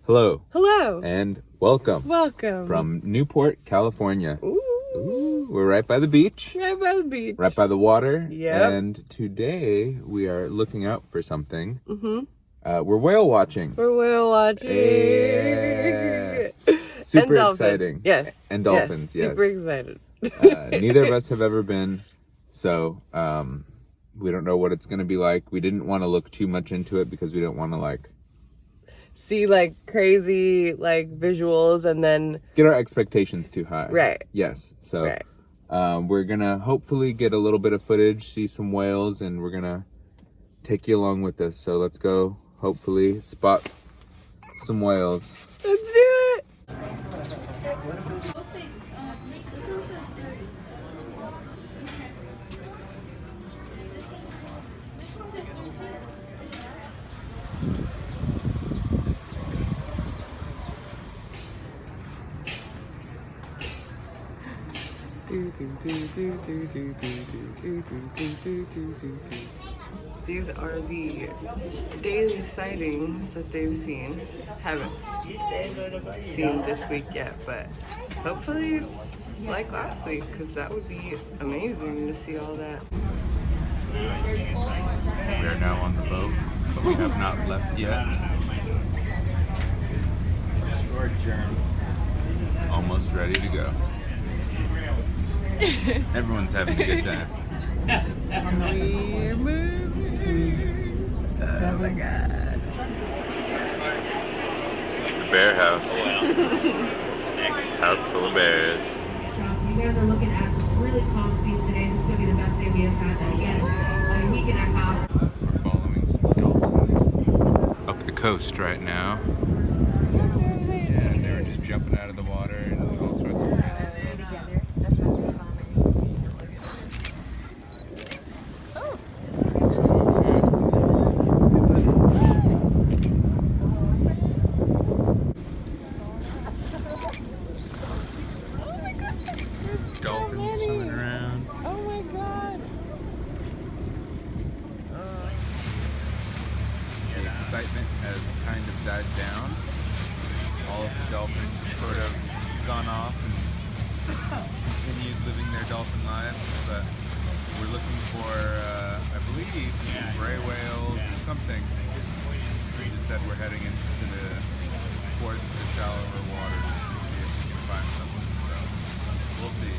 Hello. Hello. And welcome. Welcome. From Newport, California. Ooh. We're right by the beach. Right by the beach. Right by the water. Yep. And today we are looking out for something. Mm-hmm. We're whale watching. We're whale watching. Yeah. Super exciting. Yes. And dolphins, yes. Super excited. Neither of us have ever been, so we don't know what it's going to be like. We didn't want to look too much into it because we don't want to see crazy visuals and then get our expectations too high. Right. Yes. So we're gonna hopefully get a little bit of footage, see some whales, and we're gonna take you along with us. So let's go hopefully spot some whales. Let's do it. These are the daily sightings that they've seen. Haven't seen this week yet, but hopefully it's like last week, because that would be amazing to see all that. We are now on the boat, but we have not left yet. Almost ready to go. Everyone's having a good time. We're moving. Oh my god. It's the bear house. House full of bears. You guys are looking at some really calm seas today. This is going to be the best day we have had. Again, like a week and a half. We're following some dolphins up the coast right now. Yeah, they were just jumping out of the water and all sorts of crazy stuff. Dolphins swimming around. Oh my god. The excitement has kind of died down. All of the dolphins have sort of gone off and continued living their dolphin lives, but we're looking for, I believe, some gray whales or something. We just said we're heading towards the shallower waters to see if we can find something. So we'll see.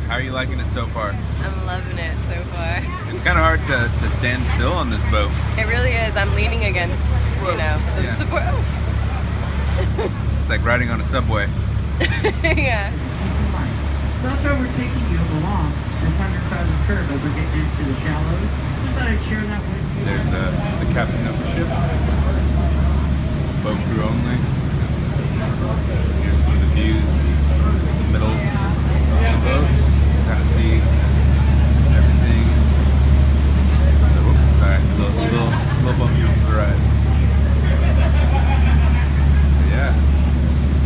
How are you liking it so far? I'm loving it so far. It's kind of hard to stand still on this boat. It really is. I'm leaning against, some Yeah. support. It's like riding on a subway. Yeah. So that's why we're taking you along this 100,000 curve as we're getting into the shallows. Just thought I'd share that with you. There's the captain of the ship. Boat crew only. Here's some of the views in the middle of the boat. Kind of see everything. So, whoops, sorry, little bumpy off the right. Yeah,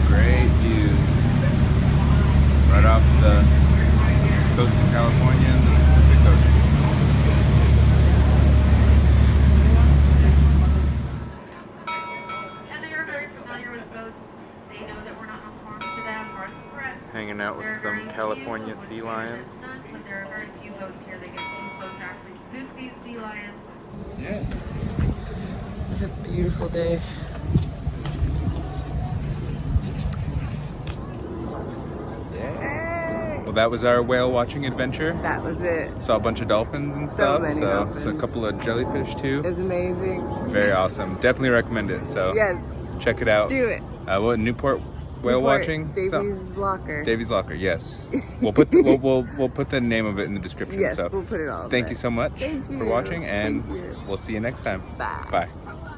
great views. Right off the coast of California and the Pacific Ocean. And they are very familiar with boats. They know that we're not a harm to them or a threat. Hanging out There with are some very California few, sea I would say lions. there's none, but there are very few boats here that get too close to actually spook these sea lions. Yeah. It's a beautiful day. Well, that was our whale watching adventure. That was it. Saw a bunch of dolphins and So stuff. many So dolphins. a couple of jellyfish too. It was amazing. Very awesome. Definitely recommend it. So Yes. check it out. Do it. What Newport whale Newport, watching? Davey's Locker. Davey's Locker. Yes. We'll put we'll put the name of it in the description. Yes, So we'll put it all. thank there. you so much Thank for you. watching, and Thank you. we'll see you next time. Bye. Bye.